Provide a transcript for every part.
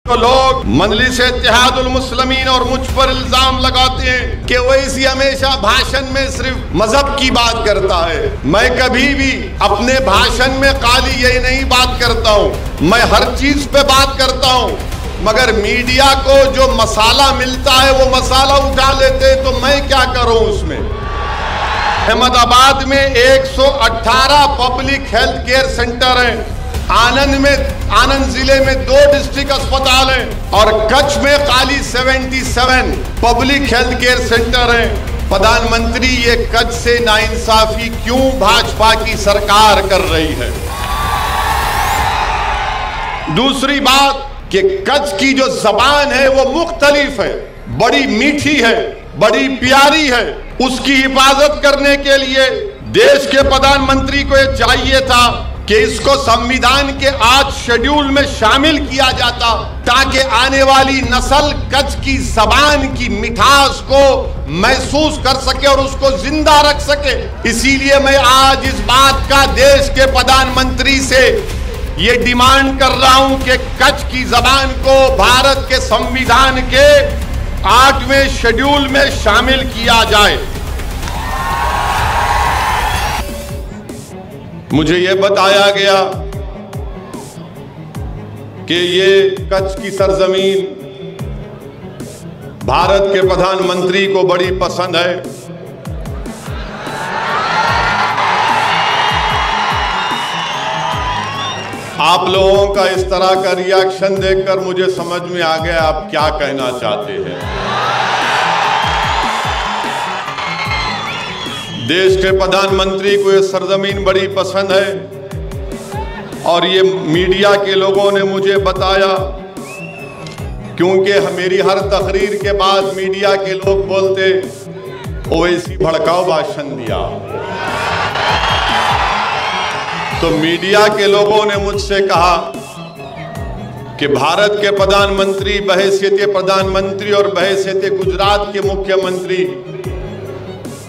तो लोग मजलिस इत्तेहादुल मुस्लिमीन और मुझ पर इल्जाम लगाते हैं कि ओवैसी हमेशा भाषण में सिर्फ मजहब की बात करता है। मैं कभी भी अपने भाषण में खाली यही नहीं बात करता हूँ, मैं हर चीज पे बात करता हूँ, मगर मीडिया को जो मसाला मिलता है वो मसाला उठा लेते हैं, तो मैं क्या करूँ उसमें। अहमदाबाद में 118 पब्लिक हेल्थ केयर सेंटर हैं, आनंद जिले में 2 डिस्ट्रिक्ट अस्पताल हैं और कच्छ में खाली 77 पब्लिक हेल्थ केयर सेंटर हैं। प्रधानमंत्री, ये कच्छ से नाइंसाफी क्यों भाजपा की सरकार कर रही है। दूसरी बात कि कच्छ की जो जबान है वो मुख्तलिफ है, बड़ी मीठी है, बड़ी प्यारी है। उसकी हिफाजत करने के लिए देश के प्रधानमंत्री को ये चाहिए था कि इसको संविधान के 8 शेड्यूल में शामिल किया जाता, ताकि आने वाली नस्ल कच्छ की जबान की मिठास को महसूस कर सके और उसको जिंदा रख सके। इसीलिए मैं आज इस बात का देश के प्रधानमंत्री से ये डिमांड कर रहा हूं कि कच्छ की जबान को भारत के संविधान के 8वें शेड्यूल में शामिल किया जाए। मुझे यह बताया गया कि ये कच्छ की सरजमीन भारत के प्रधानमंत्री को बड़ी पसंद है। आप लोगों का इस तरह का रिएक्शन देखकर मुझे समझ में आ गया आप क्या कहना चाहते हैं। देश के प्रधानमंत्री को ये सरजमीन बड़ी पसंद है और ये मीडिया के लोगों ने मुझे बताया, क्योंकि मेरी हर तकरीर के बाद मीडिया के लोग बोलते ओवैसी भड़काऊ भाषण दिया। तो मीडिया के लोगों ने मुझसे कहा कि भारत के प्रधानमंत्री बहैसियत प्रधानमंत्री और बहैसियत गुजरात के मुख्यमंत्री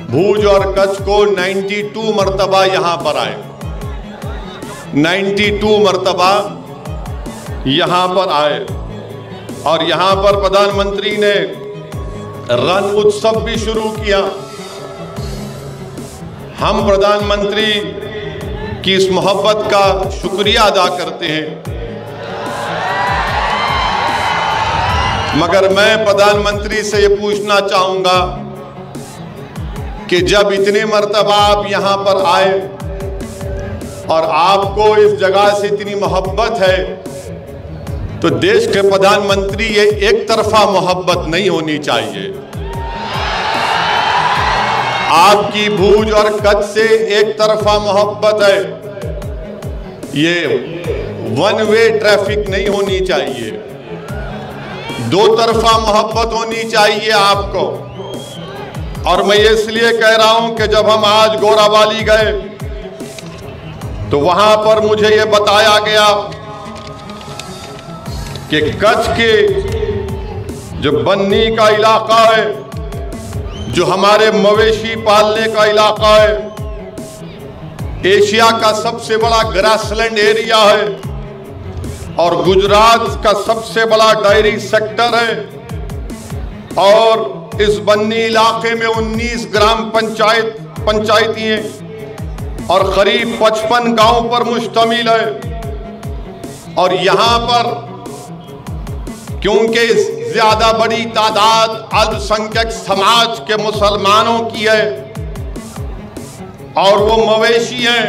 भुज और कच्छ को 92 मरतबा यहां पर आए, 92 मरतबा यहां पर आए और यहां पर प्रधानमंत्री ने रण उत्सव भी शुरू किया। हम प्रधानमंत्री की इस मोहब्बत का शुक्रिया अदा करते हैं, मगर मैं प्रधानमंत्री से ये पूछना चाहूंगा कि जब इतने मर्तबा आप यहां पर आए और आपको इस जगह से इतनी मोहब्बत है, तो देश के प्रधानमंत्री ये एक तरफा मोहब्बत नहीं होनी चाहिए। आपकी भुज और कच्छ से एक तरफा मोहब्बत है, ये वन वे ट्रैफिक नहीं होनी चाहिए, 2 तरफा मोहब्बत होनी चाहिए आपको। और मैं ये इसलिए कह रहा हूं कि जब हम आज गोराबाली गए तो वहां पर मुझे ये बताया गया कि कच्छ के जो बन्नी का इलाका है, जो हमारे मवेशी पालने का इलाका है, एशिया का सबसे बड़ा ग्रासलैंड एरिया है और गुजरात का सबसे बड़ा डेयरी सेक्टर है और इस बन्नी इलाके में 19 ग्राम पंचायती हैं और करीब 55 गांव पर मुश्तमिल है। और यहां पर क्योंकि ज्यादा बड़ी तादाद अल्पसंख्यक समाज के मुसलमानों की है और वो मवेशी हैं,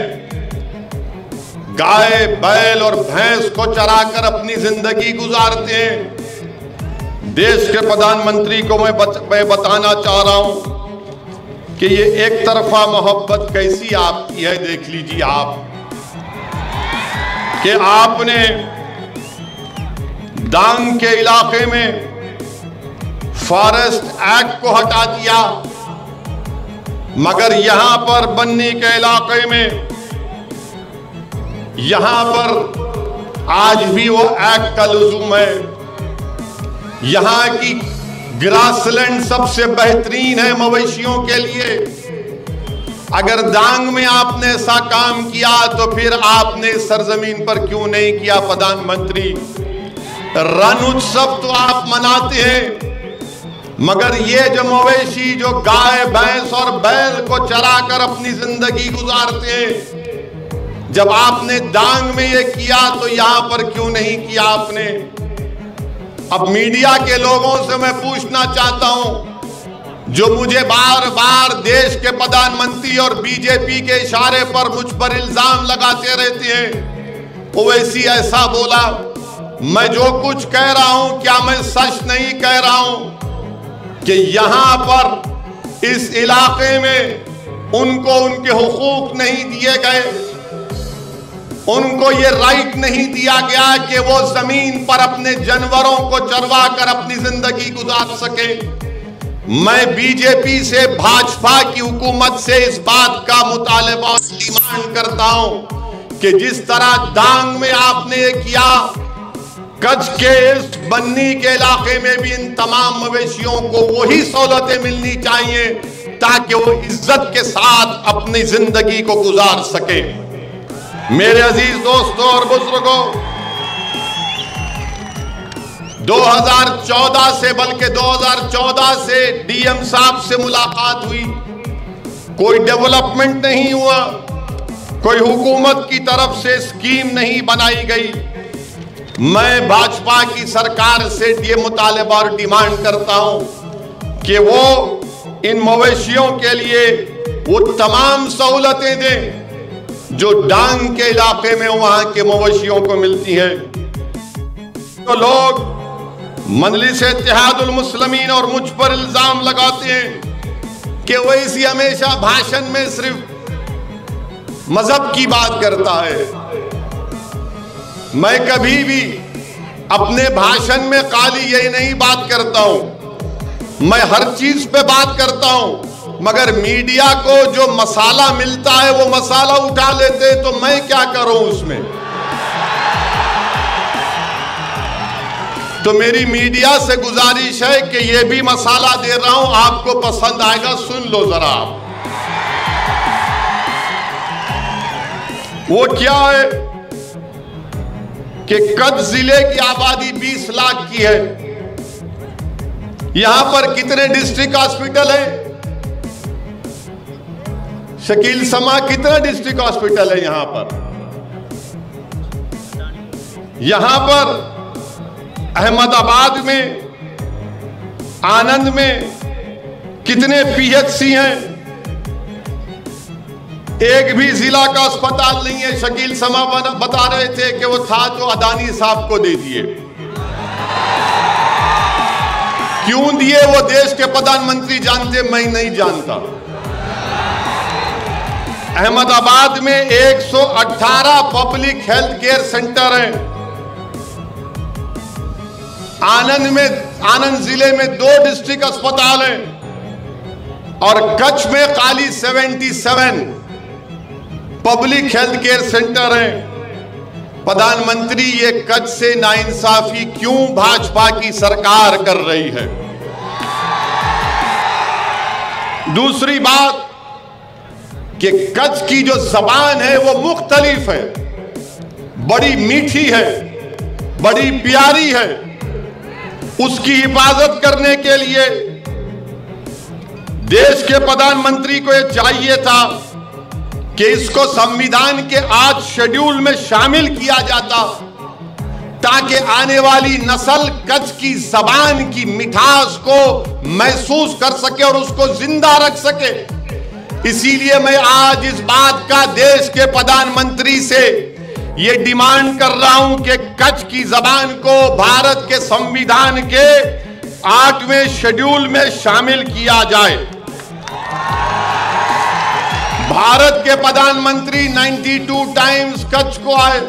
गाय बैल और भैंस को चराकर अपनी जिंदगी गुजारते हैं। देश के प्रधानमंत्री को मैं बताना चाह रहा हूं कि ये एक तरफा मोहब्बत कैसी आपकी है। देख लीजिए आप कि आपने डांग के इलाके में फॉरेस्ट एक्ट को हटा दिया, मगर यहां पर बन्नी के इलाके में यहां पर आज भी वो एक्ट का लुज़ुम है। यहां की ग्रासलैंड सबसे बेहतरीन है मवेशियों के लिए। अगर डांग में आपने ऐसा काम किया तो फिर आपने सरजमीन पर क्यों नहीं किया प्रधानमंत्री। रण उत्सव तो आप मनाते हैं, मगर ये जो मवेशी जो गाय भैंस और बैल को चराकर अपनी जिंदगी गुजारते हैं, जब आपने डांग में ये किया तो यहां पर क्यों नहीं किया आपने? अब मीडिया के लोगों से मैं पूछना चाहता हूं, जो मुझे बार बार देश के प्रधानमंत्री और बीजेपी के इशारे पर मुझ पर इल्जाम लगाते रहते हैं, ओवैसी ऐसा बोला, मैं जो कुछ कह रहा हूं क्या मैं सच नहीं कह रहा हूं कि यहां पर इस इलाके में उनको उनके हुकूक नहीं दिए गए, उनको ये राइट नहीं दिया गया कि वो जमीन पर अपने जानवरों को चरवा कर अपनी जिंदगी गुजार सके। मैं बीजेपी से, भाजपा की हुकूमत से इस बात का मुतालबा और डिमांड करता हूं कि जिस तरह डांग में आपने ये किया, कच्छ के इस बन्नी के इलाके में भी इन तमाम मवेशियों को वही सहूलतें मिलनी चाहिए ताकि वो इज्जत के साथ अपनी जिंदगी को गुजार सके। मेरे अजीज दोस्तों और बुजुर्गों, 2014 से, बल्कि 2014 से डीएम साहब से मुलाकात हुई, कोई डेवलपमेंट नहीं हुआ, कोई हुकूमत की तरफ से स्कीम नहीं बनाई गई। मैं भाजपा की सरकार से ये मुतालबा और डिमांड करता हूं कि वो इन मवेशियों के लिए वो तमाम सहूलतें दें जो डांग के इलाके में वहां के मवेशियों को मिलती है। तो लोग मजलिस इत्तेहादुल मुस्लिमीन और मुझ पर इल्जाम लगाते हैं कि ओवैसी हमेशा भाषण में सिर्फ मजहब की बात करता है। मैं कभी भी अपने भाषण में खाली यही नहीं बात करता हूं, मैं हर चीज पे बात करता हूं, मगर मीडिया को जो मसाला मिलता है वो मसाला उठा लेते, तो मैं क्या करूं उसमें? तो मेरी मीडिया से गुजारिश है कि ये भी मसाला दे रहा हूं, आपको पसंद आएगा, सुन लो जरा। वो क्या है कि कच्छ जिले की आबादी 20 लाख की है। यहां पर कितने डिस्ट्रिक्ट हॉस्पिटल है? शकील समा, कितना डिस्ट्रिक्ट हॉस्पिटल है यहां पर? यहां पर अहमदाबाद में, आनंद में कितने पीएचसी हैं? एक भी जिला का अस्पताल नहीं है। शकील समा बता रहे थे कि वो था तो अदानी साहब को दे दिए। क्यों दिए वो देश के प्रधानमंत्री जानते, मैं नहीं जानता। अहमदाबाद में 118 पब्लिक हेल्थ केयर सेंटर हैं। आनंद जिले में 2 डिस्ट्रिक्ट अस्पताल हैं और कच्छ में खाली 77 पब्लिक हेल्थ केयर सेंटर है। प्रधानमंत्री, ये कच्छ से नाइंसाफी क्यों भाजपा की सरकार कर रही है? दूसरी बात कि कच्छ की जो जबान है वो मुख्तलिफ है, बड़ी मीठी है, बड़ी प्यारी है। उसकी हिफाजत करने के लिए देश के प्रधानमंत्री को यह चाहिए था कि इसको संविधान के आज शेड्यूल में शामिल किया जाता ताकि आने वाली नस्ल कच्छ की जबान की मिठास को महसूस कर सके और उसको जिंदा रख सके। इसीलिए मैं आज इस बात का देश के प्रधानमंत्री से ये डिमांड कर रहा हूं कि कच्छ की जबान को भारत के संविधान के 8वें शेड्यूल में शामिल किया जाए। भारत के प्रधानमंत्री 92 टाइम्स कच्छ को आए।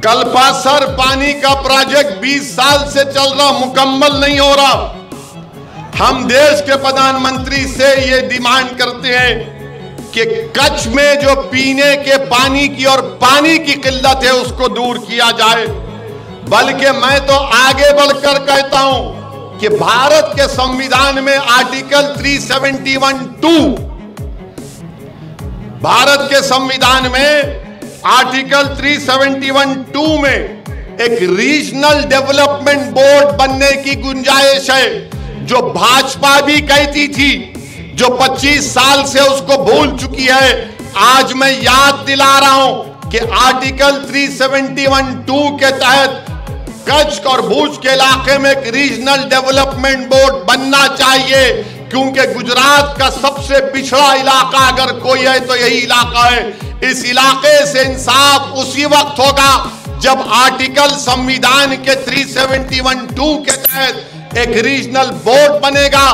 कल्पासर पानी का प्रोजेक्ट 20 साल से चल रहा, मुकम्मल नहीं हो रहा। हम देश के प्रधानमंत्री से ये डिमांड करते हैं कि कच्छ में जो पीने के पानी की और पानी की किल्लत है उसको दूर किया जाए। बल्कि मैं तो आगे बढ़कर कहता हूं कि भारत के संविधान में आर्टिकल 371(2) भारत के संविधान में आर्टिकल 371(2) में एक रीजनल डेवलपमेंट बोर्ड बनने की गुंजाइश है, जो भाजपा भी कहती थी, जो 25 साल से उसको भूल चुकी है। आज मैं याद दिला रहा हूं कि आर्टिकल 371(2) के तहत कच्छ और भुज के इलाके में एक रीजनल डेवलपमेंट बोर्ड बनना चाहिए, क्योंकि गुजरात का सबसे पिछड़ा इलाका अगर कोई है तो यही इलाका है। इस इलाके से इंसाफ उसी वक्त होगा जब आर्टिकल संविधान के 371(2) के तहत एक रीजनल बोर्ड बनेगा,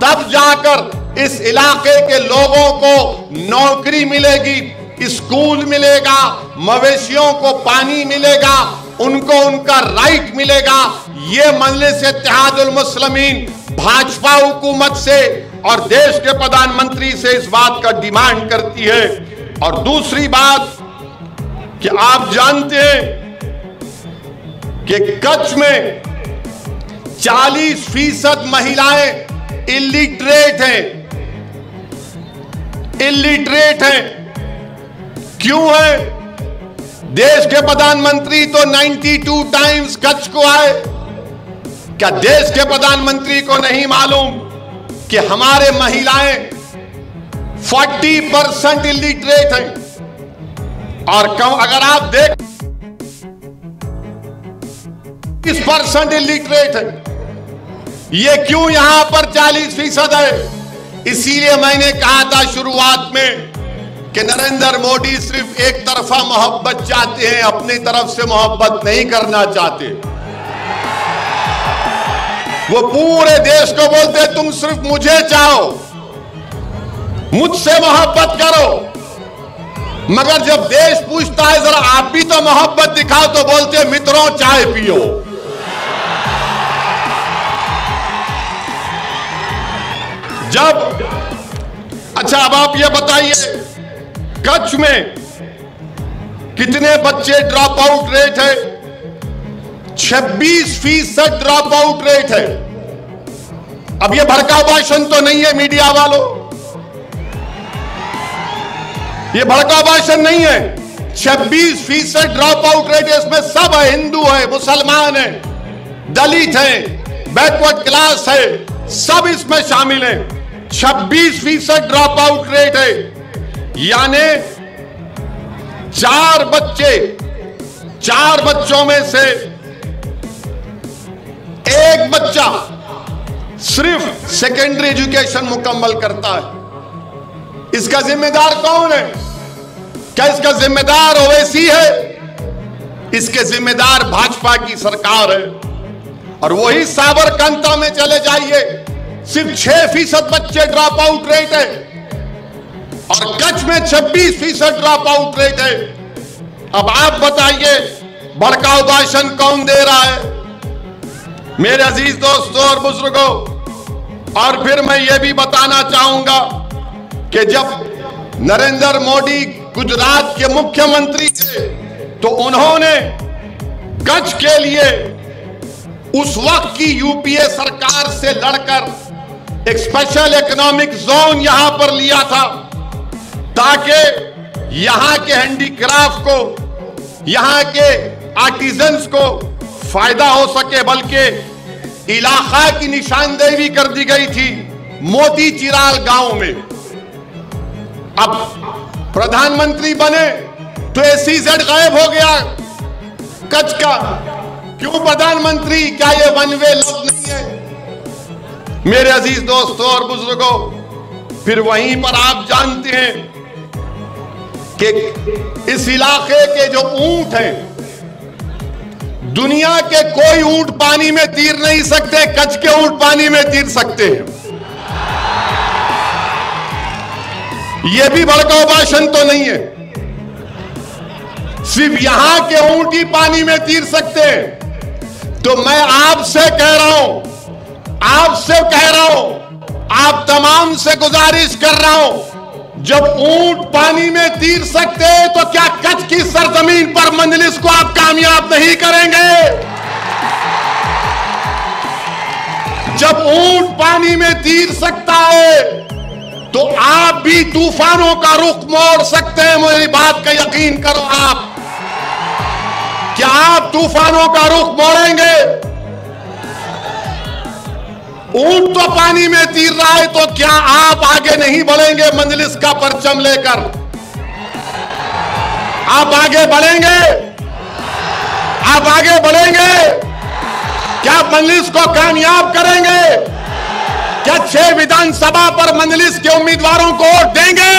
तब जाकर इस इलाके के लोगों को नौकरी मिलेगी, स्कूल मिलेगा, मवेशियों को पानी मिलेगा, उनको उनका राइट मिलेगा। ये मजलिस इत्तेहादुल मुस्लिमीन भाजपा हुकूमत से और देश के प्रधानमंत्री से इस बात का डिमांड करती है। और दूसरी बात कि आप जानते हैं कि कच्छ में 40% महिलाएं इलिटरेट हैं। क्यों है? देश के प्रधानमंत्री तो 92 टाइम्स कच्छ को आए। क्या देश के प्रधानमंत्री को नहीं मालूम कि हमारे महिलाएं 40% इलिटरेट हैं? और अगर आप देख 30% इलिटरेट है। ये क्यों यहां पर 40% है? इसीलिए मैंने कहा था शुरुआत में कि नरेंद्र मोदी सिर्फ एक तरफा मोहब्बत चाहते हैं, अपनी तरफ से मोहब्बत नहीं करना चाहते। वो पूरे देश को बोलते हैं तुम सिर्फ मुझे चाहो, मुझसे मोहब्बत करो, मगर जब देश पूछता है जरा आप भी तो मोहब्बत दिखाओ, तो बोलते हैं मित्रों चाय पियो। अच्छा अब आप ये बताइए कच्छ में कितने बच्चे ड्रॉप आउट रेट है? 26% ड्रॉप आउट रेट है। अब ये भड़काऊ भाषण तो नहीं है मीडिया वालों, ये भड़काऊ भाषण नहीं है। 26% ड्रॉप आउट रेट है। इसमें सब है, हिंदू है, मुसलमान है, दलित है, बैकवर्ड क्लास है, सब इसमें शामिल है। 26% ड्रॉप आउट रेट है, यानी 4 बच्चों में से एक बच्चा सिर्फ सेकेंडरी एजुकेशन मुकम्मल करता है। इसका जिम्मेदार कौन है? क्या इसका जिम्मेदार ओवैसी है? इसके जिम्मेदार भाजपा की सरकार है। और वही साबरकांता में चले जाइए, सिर्फ 6% बच्चे ड्रॉप आउट रेट है, और कच्छ में 26% ड्रॉप आउट रेट है। अब आप बताइए भड़काऊ भाषण कौन दे रहा है? मेरे अजीज दोस्तों और बुजुर्गों, और फिर मैं ये भी बताना चाहूंगा कि जब नरेंद्र मोदी गुजरात के मुख्यमंत्री थे तो उन्होंने कच्छ के लिए उस वक्त की यूपीए सरकार से लड़कर एक स्पेशल इकोनॉमिक जोन यहां पर लिया था, ताकि यहां के हैंडीक्राफ्ट को, यहां के आर्टिजन्स को फायदा हो सके। बल्कि इलाका की निशानदेही कर दी गई थी मोती चिराल गांव में। अब प्रधानमंत्री बने तो एसीजेड गायब हो गया कच्छ का। क्यों प्रधानमंत्री? क्या ये वन वे लव नहीं है? मेरे अजीज दोस्तों और बुजुर्गों, फिर वहीं पर आप जानते हैं कि इस इलाके के जो ऊंट हैं, दुनिया के कोई ऊंट पानी में तैर नहीं सकते, कच्छ के ऊंट पानी में तैर सकते हैं। यह भी भड़काऊ भाषण तो नहीं है। सिर्फ यहां के ऊंट ही पानी में तैर सकते हैं। तो मैं आपसे कह रहा हूं, आप तमाम से गुजारिश कर रहा हूं, जब ऊंट पानी में तैर सकते हैं तो क्या कच्छ की सरजमीन पर मंजलिस को आप कामयाब नहीं करेंगे? जब ऊंट पानी में तैर सकता है तो आप भी तूफानों का रुख मोड़ सकते हैं। मेरी बात का यकीन करो आप। क्या आप तूफानों का रुख मोड़ेंगे? ऊंट तो पानी में तीर रहा है, तो क्या आप आगे नहीं बढ़ेंगे मजलिस का परचम लेकर? आप आगे बढ़ेंगे? आप आगे बढ़ेंगे? क्या मजलिस को कामयाब करेंगे? क्या 6 विधानसभा पर मजलिस के उम्मीदवारों को वोट देंगे?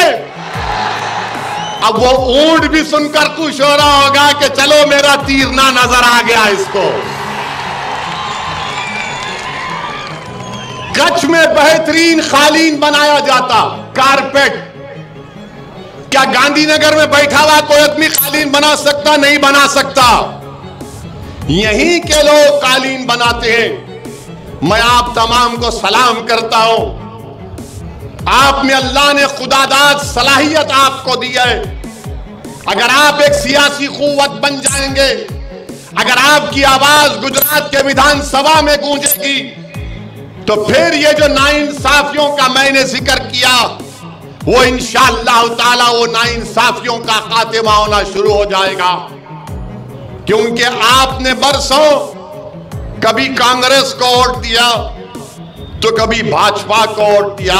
अब वो ऊंट भी सुनकर खुश हो रहा होगा कि चलो मेरा तीर ना नजर आ गया इसको। कच्छ में बेहतरीन कालीन बनाया जाता, कारपेट। क्या गांधीनगर में बैठा हुआ कोई आदमी कालीन बना सकता? नहीं बना सकता। यहीं के लोग कालीन बनाते हैं। मैं आप तमाम को सलाम करता हूं। आप में अल्लाह ने खुदादाद सलाहियत आपको दी है। अगर आप एक सियासी कुव्वत बन जाएंगे, अगर आपकी आवाज गुजरात के विधानसभा में गूंजेगी, तो फिर ये जो नाइंसाफियों का मैंने जिक्र किया, वो इंशाअल्लाह ताला वो नाइंसाफियों का खात्मा होना शुरू हो जाएगा। क्योंकि आपने बरसों कभी कांग्रेस को वोट दिया तो कभी भाजपा को वोट दिया,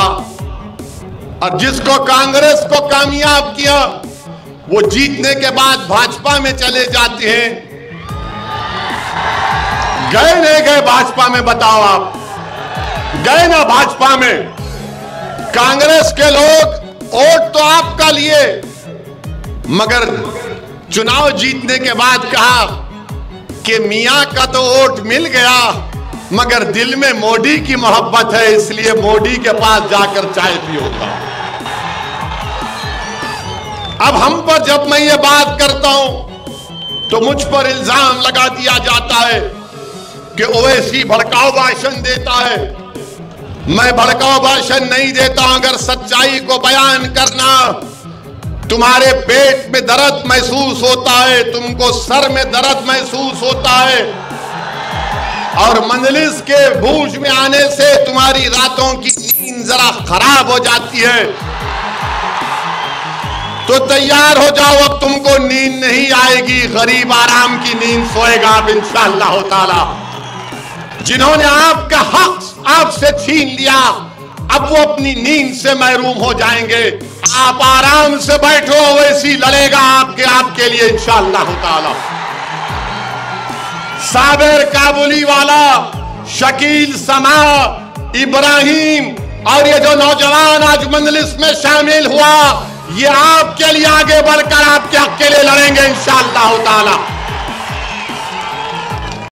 और जिसको कांग्रेस को कामयाब किया वो जीतने के बाद भाजपा में चले जाते हैं। गए नहीं गए भाजपा में? बताओ आप गए ना भाजपा में? कांग्रेस के लोग वोट तो आपका लिए, मगर चुनाव जीतने के बाद कहा कि मियां का तो वोट मिल गया, मगर दिल में मोदी की मोहब्बत है, इसलिए मोदी के पास जाकर चाय पियूंगा। अब हम पर जब मैं ये बात करता हूं तो मुझ पर इल्जाम लगा दिया जाता है कि ओवैसी भड़काऊ भाषण देता है। मैं भड़काऊ भाषण नहीं देता। अगर सच्चाई को बयान करना, तुम्हारे पेट में दर्द महसूस होता है, तुमको सर में दर्द महसूस होता है, और मजलिस के बूझ में आने से तुम्हारी रातों की नींद जरा खराब हो जाती है, तो तैयार हो जाओ। अब तुमको नींद नहीं आएगी, गरीब आराम की नींद सोएगा अब इंशाअल्लाह ताला। जिन्होंने आपका हक आपसे छीन लिया, अब वो अपनी नींद से महरूम हो जाएंगे। आप आराम से बैठो, वैसी लड़ेगा आपके लिए इंशाअल्लाह ताला। साबिर काबुली वाला, शकील समा, इब्राहिम और ये जो नौजवान आज मजलिस में शामिल हुआ, ये आपके लिए आगे बढ़कर आपके हक के लिए लड़ेंगे इंशाअल्लाह ताला।